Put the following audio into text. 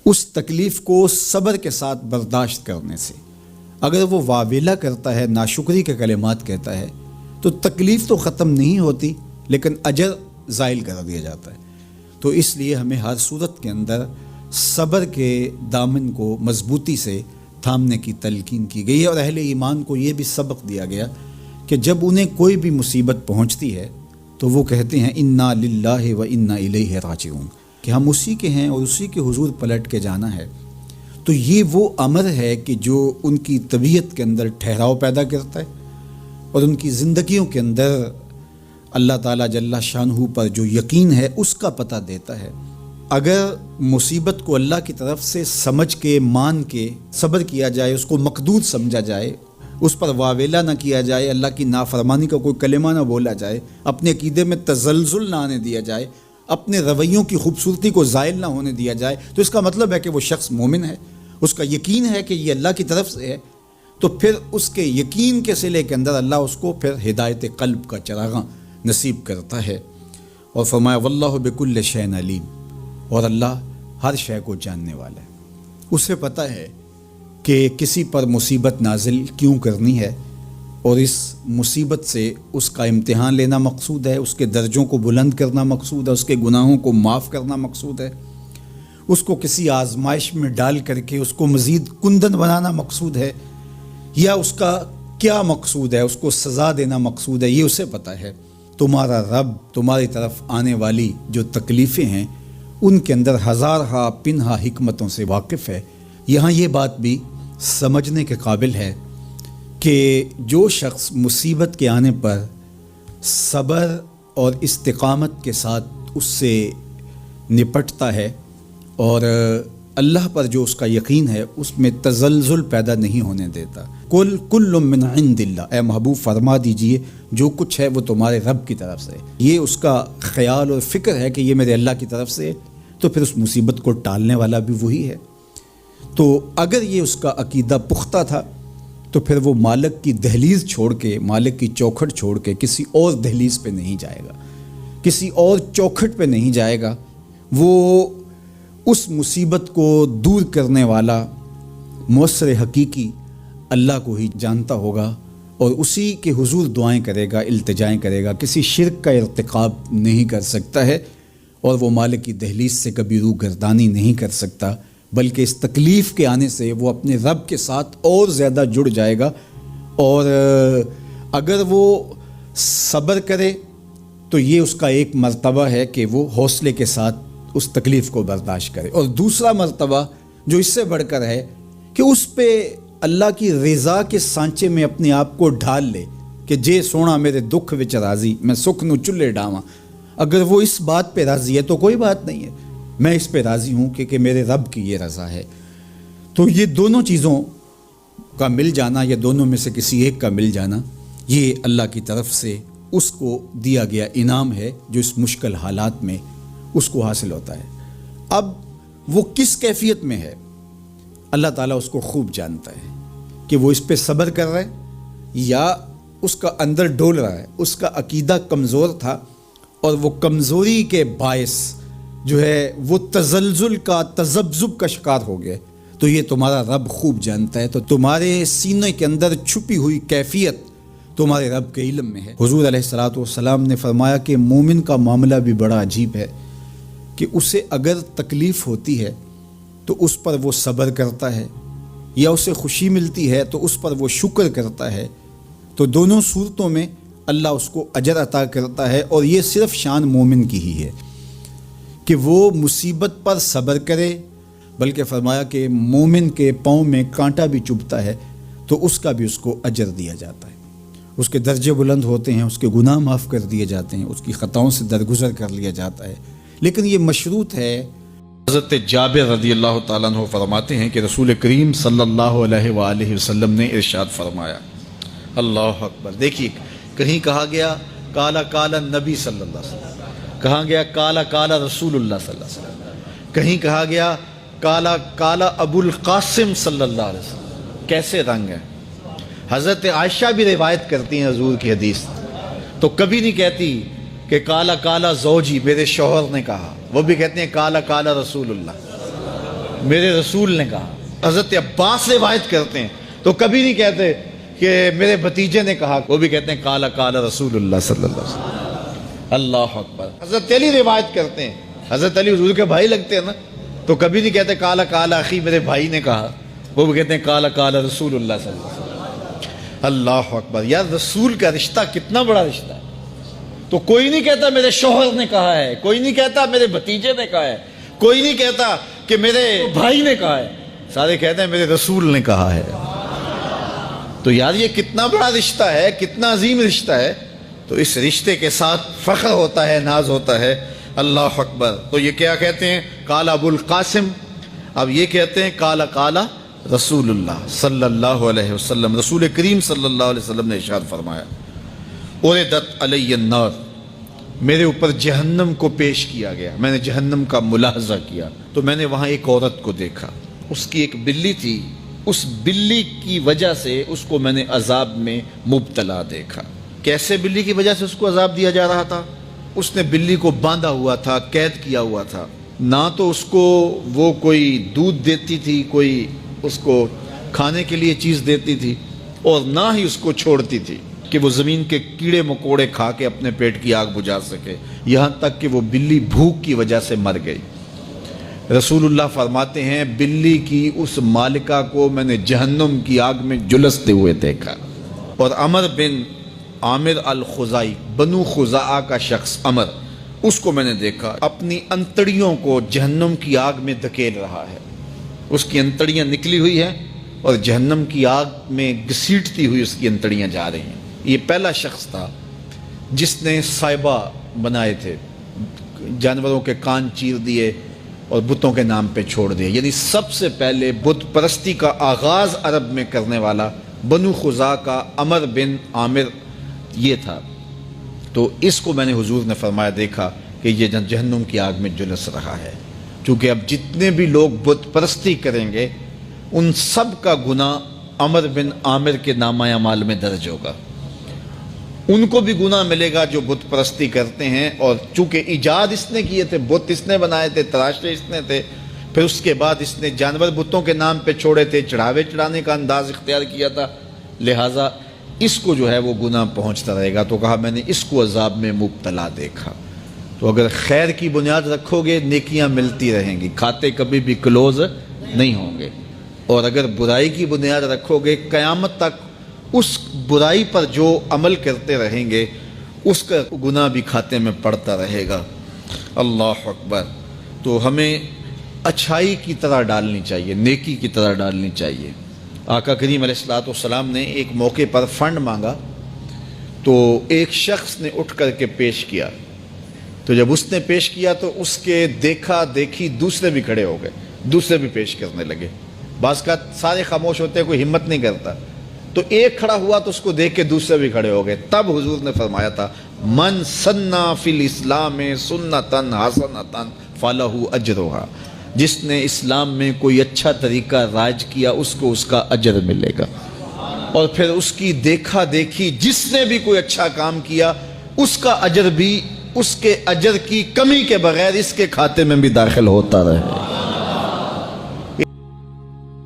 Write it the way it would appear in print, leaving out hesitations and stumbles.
اس تکلیف کو صبر کے ساتھ برداشت کرنے سے۔ اگر وہ واویلا کرتا ہے، ناشکری کے کلمات کہتا ہے، تو تکلیف تو ختم نہیں ہوتی لیکن اجر زائل کر دیا جاتا ہے۔ تو اس لیے ہمیں ہر صورت کے اندر صبر کے دامن کو مضبوطی سے تھامنے کی تلقین کی گئی ہے، اور اہل ایمان کو یہ بھی سبق دیا گیا کہ جب انہیں کوئی بھی مصیبت پہنچتی ہے تو وہ کہتے ہیں انا للہ و انا الیہ راجعون، کہ ہم اسی کے ہیں اور اسی کے حضور پلٹ کے جانا ہے۔ تو یہ وہ امر ہے کہ جو ان کی طبیعت کے اندر ٹھہراؤ پیدا کرتا ہے اور ان کی زندگیوں کے اندر اللہ تعالیٰ جل شانہ پر جو یقین ہے اس کا پتہ دیتا ہے۔ اگر مصیبت کو اللہ کی طرف سے سمجھ کے، مان کے صبر کیا جائے، اس کو مقدور سمجھا جائے، اس پر واویلا نہ کیا جائے، اللہ کی نافرمانی کا کوئی کلمہ نہ بولا جائے، اپنے عقیدے میں تزلزل نہ آنے دیا جائے، اپنے رویوں کی خوبصورتی کو زائل نہ ہونے دیا جائے، تو اس کا مطلب ہے کہ وہ شخص مومن ہے، اس کا یقین ہے کہ یہ اللہ کی طرف سے ہے۔ تو پھر اس کے یقین کے صلے کے اندر اللہ اس کو پھر ہدایت قلب کا چراغاں نصیب کرتا ہے۔ اور فرمایا واللہ بکل شیء علیم، اور اللہ ہر شے کو جاننے والا ہے، اسے پتہ ہے کہ کسی پر مصیبت نازل کیوں کرنی ہے، اور اس مصیبت سے اس کا امتحان لینا مقصود ہے، اس کے درجوں کو بلند کرنا مقصود ہے، اس کے گناہوں کو معاف کرنا مقصود ہے، اس کو کسی آزمائش میں ڈال کر کے اس کو مزید کندن بنانا مقصود ہے، یا اس کا کیا مقصود ہے، اس کو سزا دینا مقصود ہے، یہ اسے پتہ ہے۔ تمہارا رب تمہاری طرف آنے والی جو تکلیفیں ہیں ان کے اندر ہزارہا پنہا حکمتوں سے واقف ہے۔ یہاں یہ بات بھی سمجھنے کے قابل ہے کہ جو شخص مصیبت کے آنے پر صبر اور استقامت کے ساتھ اس سے نپٹتا ہے اور اللہ پر جو اس کا یقین ہے اس میں تزلزل پیدا نہیں ہونے دیتا، کل من عند اللہ، اے محبوب فرما دیجئے جو کچھ ہے وہ تمہارے رب کی طرف سے، یہ اس کا خیال اور فکر ہے کہ یہ میرے اللہ کی طرف سے، تو پھر اس مصیبت کو ٹالنے والا بھی وہی ہے۔ تو اگر یہ اس کا عقیدہ پختہ تھا تو پھر وہ مالک کی دہلیز چھوڑ کے، مالک کی چوکھٹ چھوڑ کے کسی اور دہلیز پہ نہیں جائے گا، کسی اور چوکھٹ پہ نہیں جائے گا، وہ اس مصیبت کو دور کرنے والا مؤثر حقیقی اللہ کو ہی جانتا ہوگا اور اسی کے حضور دعائیں کرے گا، التجائیں کرے گا، کسی شرک کا ارتکاب نہیں کر سکتا ہے، اور وہ مالک کی دہلیز سے کبھی روح گردانی نہیں کر سکتا، بلکہ اس تکلیف کے آنے سے وہ اپنے رب کے ساتھ اور زیادہ جڑ جائے گا۔ اور اگر وہ صبر کرے تو یہ اس کا ایک مرتبہ ہے کہ وہ حوصلے کے ساتھ اس تکلیف کو برداشت کرے، اور دوسرا مرتبہ جو اس سے بڑھ کر ہے کہ اس پہ اللہ کی رضا کے سانچے میں اپنے آپ کو ڈھال لے کہ جے سونا میرے دکھ وچ راضی، میں سکھ نو چلے ڈاواں۔ اگر وہ اس بات پہ راضی ہے تو کوئی بات نہیں ہے، میں اس پہ راضی ہوں کہ میرے رب کی یہ رضا ہے۔ تو یہ دونوں چیزوں کا مل جانا، یا دونوں میں سے کسی ایک کا مل جانا، یہ اللہ کی طرف سے اس کو دیا گیا انعام ہے جو اس مشکل حالات میں اس کو حاصل ہوتا ہے۔ اب وہ کس کیفیت میں ہے اللہ تعالیٰ اس کو خوب جانتا ہے، کہ وہ اس پہ صبر کر رہا ہے یا اس کا اندر ڈول رہا ہے، اس کا عقیدہ کمزور تھا اور وہ کمزوری کے باعث جو ہے وہ تزلزل کا، تذبذب کا شکار ہو گئے، تو یہ تمہارا رب خوب جانتا ہے۔ تو تمہارے سینے کے اندر چھپی ہوئی کیفیت تمہارے رب کے علم میں ہے۔ حضور علیہ الصلوۃ والسلام نے فرمایا کہ مومن کا معاملہ بھی بڑا عجیب ہے کہ اسے اگر تکلیف ہوتی ہے تو اس پر وہ صبر کرتا ہے، یا اسے خوشی ملتی ہے تو اس پر وہ شکر کرتا ہے، تو دونوں صورتوں میں اللہ اس کو اجر عطا کرتا ہے۔ اور یہ صرف شان مومن کی ہی ہے کہ وہ مصیبت پر صبر کرے، بلکہ فرمایا کہ مومن کے پاؤں میں کانٹا بھی چبھتا ہے تو اس کا بھی اس کو اجر دیا جاتا ہے، اس کے درجے بلند ہوتے ہیں، اس کے گناہ معاف کر دیے جاتے ہیں، اس کی خطاؤں سے درگزر کر لیا جاتا ہے۔ لیکن یہ مشروط ہے۔ حضرت جابر رضی اللہ تعالیٰ عنہ فرماتے ہیں کہ رسول کریم صلی اللہ علیہ وآلہ وسلم نے ارشاد فرمایا، اللہ اکبر، دیکھیے کہیں کہا گیا کالا کالا نبی صلی اللہ علیہ وسلم، کہا گیا کالا کالا رسول اللہ صلی اللہ علیہ وسلم، کہیں کہا گیا کالا کالا ابو القاسم صلی اللہ علیہ وسلم، کیسے رنگ ہے۔ حضرت عائشہ بھی روایت کرتی ہیں حضور کی حدیث، تو کبھی نہیں کہتی کہ کالا کالا زوجی، میرے شوہر نے کہا، وہ بھی کہتے ہیں کالا کالا رسول اللہ، میرے رسول نے کہا. حضرت عباس روایت کرتے ہیں تو کبھی نہیں کہتے کہ میرے بھتیجے نے کہا, وہ بھی کہتے ہیں قال قال رسول اللہ صلی اللہ علیہ وسلم. اللہ اکبر. حضرت علی روایت کرتے ہیں, حضرت علی حضور کے بھائی لگتے ہیں نا, تو کبھی نہیں کہتے قال قال اخی, میرے بھائی نے کہا, وہ بھی کہتے ہیں قال قال رسول اللہ صلی اللہ علیہ وسلم. اللہ اکبر. یار رسول کا رشتہ کتنا بڑا رشتہ ہے. تو کوئی نہیں کہتا میرے شوہر نے کہا ہے, کوئی نہیں کہتا میرے بھتیجے نے کہا ہے, کوئی نہیں کہتا کہ میرے بھائی نے کہا ہے, سارے کہتے ہیں میرے رسول نے کہا ہے. تو یار یہ کتنا بڑا رشتہ ہے, کتنا عظیم رشتہ ہے. تو اس رشتے کے ساتھ فخر ہوتا ہے, ناز ہوتا ہے. اللہ اکبر. تو یہ کیا کہتے ہیں, قال ابو القاسم. اب یہ کہتے ہیں قال قال رسول اللہ صلی اللہ علیہ وسلم, رسول کریم صلی اللہ علیہ وسلم نے ارشاد فرمایا, اردت علی النار, میرے اوپر جہنم کو پیش کیا گیا, میں نے جہنم کا ملاحظہ کیا. تو میں نے وہاں ایک عورت کو دیکھا, اس کی ایک بلی تھی, اس بلی کی وجہ سے اس کو میں نے عذاب میں مبتلا دیکھا. کیسے بلی کی وجہ سے اس کو عذاب دیا جا رہا تھا؟ اس نے بلی کو باندھا ہوا تھا, قید کیا ہوا تھا. نہ تو اس کو وہ کوئی دودھ دیتی تھی, کوئی اس کو کھانے کے لیے چیز دیتی تھی, اور نہ ہی اس کو چھوڑتی تھی کہ وہ زمین کے کیڑے مکوڑے کھا کے اپنے پیٹ کی آگ بجھا سکے. یہاں تک کہ وہ بلی بھوک کی وجہ سے مر گئی. رسول اللہ فرماتے ہیں بلی کی اس مالکہ کو میں نے جہنم کی آگ میں جلستے ہوئے دیکھا. اور عمر بن عامر الخزائی, بنو خزاعہ کا شخص عمر, اس کو میں نے دیکھا اپنی انتڑیوں کو جہنم کی آگ میں دھکیل رہا ہے. اس کی انتڑیاں نکلی ہوئی ہیں اور جہنم کی آگ میں گھسیٹتی ہوئی اس کی انتڑیاں جا رہی ہیں. یہ پہلا شخص تھا جس نے سائبہ بنائے تھے, جانوروں کے کان چیر دیے اور بتوں کے نام پہ چھوڑ دیے. یعنی سب سے پہلے بت پرستی کا آغاز عرب میں کرنے والا بنو خزاعہ کا عمر بن عامر یہ تھا. تو اس کو میں نے حضور نے فرمایا دیکھا کہ یہ جہنم کی آگ میں جلس رہا ہے. چونکہ اب جتنے بھی لوگ بت پرستی کریں گے ان سب کا گناہ عمر بن عامر کے نامہ اعمال میں درج ہوگا. ان کو بھی گناہ ملے گا جو بت پرستی کرتے ہیں. اور چونکہ ایجاد اس نے کیے تھے, بت اس نے بنائے تھے, تراشے اس نے تھے, پھر اس کے بعد اس نے جانور بتوں کے نام پہ چھوڑے تھے, چڑھاوے چڑھانے کا انداز اختیار کیا تھا, لہٰذا اس کو جو ہے وہ گناہ پہنچتا رہے گا. تو کہا میں نے اس کو عذاب میں مبتلا دیکھا. تو اگر خیر کی بنیاد رکھو گے نیکیاں ملتی رہیں گی, کھاتے کبھی بھی کلوز نہیں ہوں گے. اور اگر برائی کی بنیاد رکھو گے قیامت تک اس برائی پر جو عمل کرتے رہیں گے اس کا گناہ بھی کھاتے میں پڑتا رہے گا. اللہ اکبر. تو ہمیں اچھائی کی طرح ڈالنی چاہیے, نیکی کی طرح ڈالنی چاہیے. آقا کریم علیہ الصلوۃ والسلام نے ایک موقع پر فنڈ مانگا تو ایک شخص نے اٹھ کر کے پیش کیا. تو جب اس نے پیش کیا تو اس کے دیکھا دیکھی دوسرے بھی کھڑے ہو گئے, دوسرے بھی پیش کرنے لگے. بعض کا سارے خاموش ہوتے ہیں, کوئی ہمت نہیں کرتا. تو ایک کھڑا ہوا تو اس کو دیکھ کے دوسرے بھی کھڑے ہو گئے. تب حضور نے فرمایا تھا من سنّا فی الاسلام سنتن حسنتن فلہ اجرھا, جس نے اسلام میں کوئی اچھا طریقہ رائج کیا اس کو اس کا اجر ملے گا. اور پھر اس کی دیکھا دیکھی جس نے بھی کوئی اچھا کام کیا اس کا اجر بھی اس کے اجر کی کمی کے بغیر اس کے کھاتے میں بھی داخل ہوتا رہے.